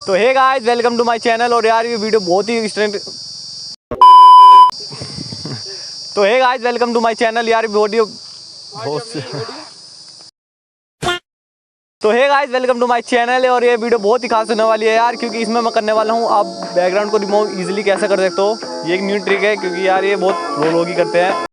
तो hey guys welcome to my channel. और यार ये वीडियो बहुत ही तो hey guys welcome to my channel. यार वीडियो तो hey guys welcome to my channel. और ये वीडियो बहुत ही खास होने वाली है यार, क्योंकि इसमें मैं करने वाला हूँ, आप बैकग्राउंड को रिमूव इजीली कैसे कर सकते हो, ये एक न्यू ट्रिक है। क्योंकि यार ये बहुत लोग ही करते हैं।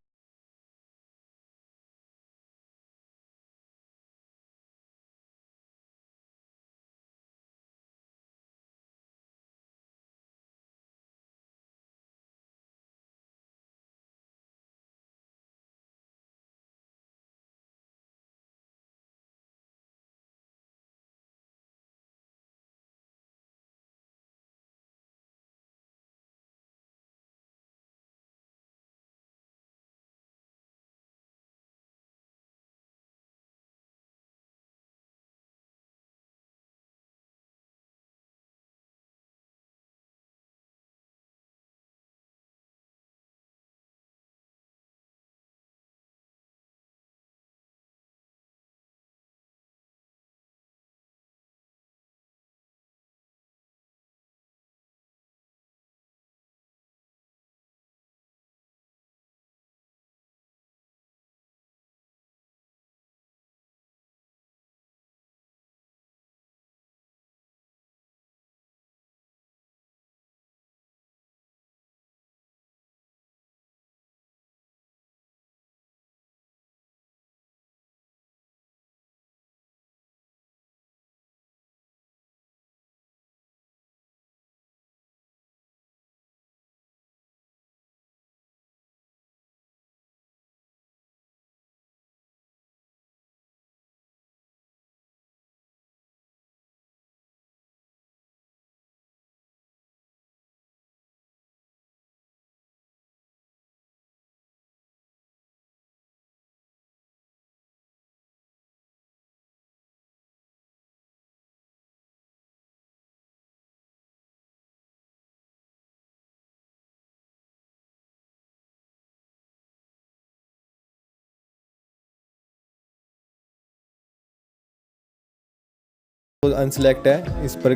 अनसेलेक्ट है, इस पर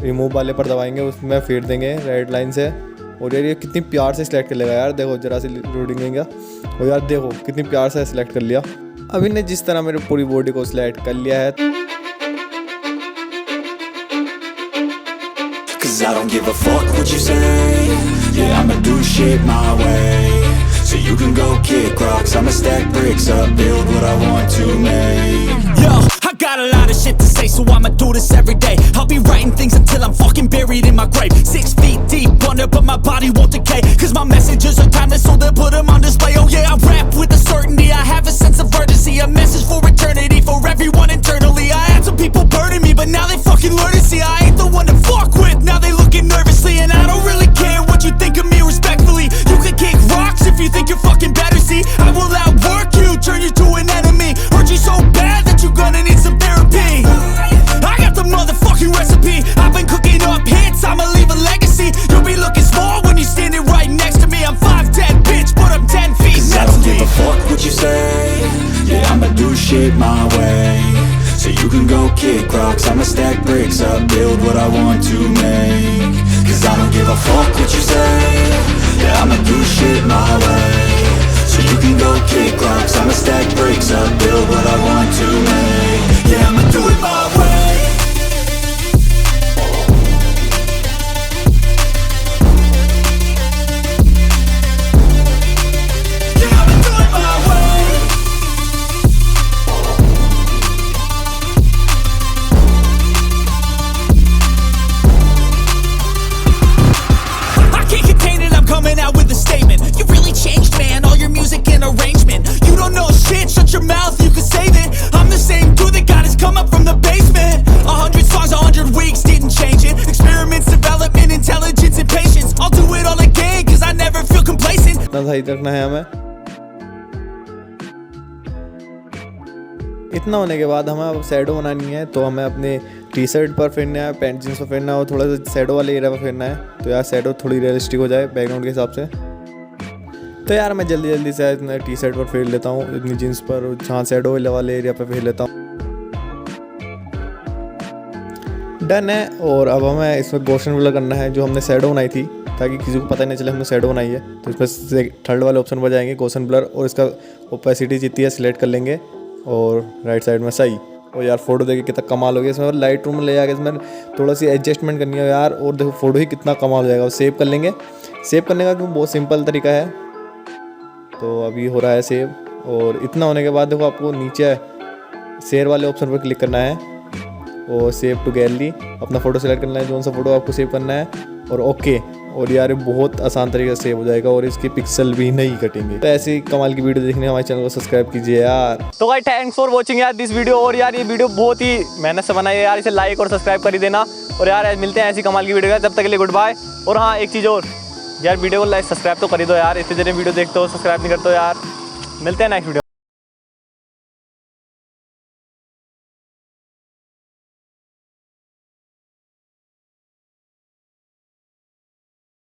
रिमूव वाले पर दबाएंगे, उसमें फेर देंगे रेड लाइन से। और यार ये कितनी प्यार से सिलेक्ट कर लेगा यार, देखो जरा सी लोडिंग लेंगे और यार देखो कितनी प्यार से सिलेक्ट कर लिया। अभी ने जिस तरह मेरे पूरी बॉडी को सिलेक्ट कर लिया है। I don't give a fuck what you say. Yeah, I'ma do shit my way. So you can go kick rocks, I'ma stack bricks up, build what I want to make. Yo, I got a lot of shit to say, so I'ma do this every day. I'll be writing things until I'm fucking buried in my grave. 6 feet deep under, but my body won't decay. Cause my messages are timeless, so they'll put them on display. Oh yeah, I rap with a certainty, I have a sense of urgency. A message for eternity, for everyone internally. I had some people burning me, but now they fucking learn to see I ain't the one to fuck with. Now they looking nervously, and I don't really care what you think of me respectfully. You can kick rocks if you think you're fucking better, see. I will outwork you, turn you to an enemy. Hurt you so bad that you're gonna need some therapy. I got the motherfucking recipe. I've been cooking up hits, I'ma leave a legacy. You'll be looking small when you're standing right next to me. I'm 5'10", bitch, but I'm 10 feet next to me. I don't give a fuck what you say. Yeah, I'ma do shit my way. So you can go kick rocks, I'ma stack bricks up, build what I want to make. Cause I don't give a fuck what you say. Yeah, I'ma do shit my way. So you can go kick rocks, I'ma stack bricks up, build what I want to make. Yeah, I'ma do it my way. Coming out with a statement. You really changed, man. All your music and arrangement. You don't know shit. Shut your mouth. You can save it. I'm the same dude that got his come up from the basement. 100 songs, 100 weeks didn't change it. Experiments, development, intelligence, and patience. I'll do it all again, cause I never feel complacent. इतना सही रखना है हमें। इतना होने के बाद हमें अब शैडो बनानी है, तो हमें अपने टी शर्ट पर फेरना है, पैंट जींस पर फेरना है और थोड़ा सा शैडो वाले एरिया पर फेरना है, तो यार शैडो थोड़ी रियलिस्टिक हो जाए बैकग्राउंड के हिसाब से। तो यार मैं जल्दी जल्दी से इतने टी शर्ट पर फेर लेता हूँ, इतनी जींस पर, जहाँ शैडो वाले एरिया पर फेर लेता हूँ। डन है। और अब हमें इसमें गोशन ब्लर करना है, जो हमने शैडो बनाई थी, ताकि किसी को पता नहीं चले हमने शैडो बनाई है। तो इसमें थर्ड वाले ऑप्शन पर जाएंगे, गोशन ब्लर, और इसका ओपेसिटी जितनी है सिलेक्ट कर लेंगे और राइट साइड में सही। और यार फोटो देखिए कितना कमाल हो गया। इसमें लाइट रूम में ले जाके इसमें थोड़ा सी एडजस्टमेंट करनी है यार, और देखो फोटो ही कितना कमाल हो जाएगा। सेव कर लेंगे। सेव करने का बहुत सिंपल तरीका है। तो अभी हो रहा है सेव, और इतना होने के बाद देखो आपको नीचे शेयर वाले ऑप्शन पर क्लिक करना है और सेव टू गैलरी, अपना फ़ोटो सेलेक्ट करना है, जो सा फोटो आपको सेव करना है, और ओके। और यार बहुत आसान तरीके से सेव हो जाएगा और इसके पिक्सल भी नहीं कटेंगे। तो ऐसी कमाल की वीडियो देखने हमारे चैनल को सब्सक्राइब कीजिए यार। तो भाई थैंक्स फॉर वॉचिंग यार दिस वीडियो। और यार ये वीडियो बहुत ही मेहनत से बनाई है यार, इसे लाइक और सब्सक्राइब कर ही देना। और यार मिलते हैं ऐसी कमाल की वीडियो का, तब तक के लिए गुड बाय। और हाँ एक चीज़ और यार, वीडियो को लाइक सब्सक्राइब तो कर ही दो यार, इतने जने वीडियो देखते हो सब्सक्राइब नहीं करते हो यार। मिलते हैं नेक्स्ट वीडियो।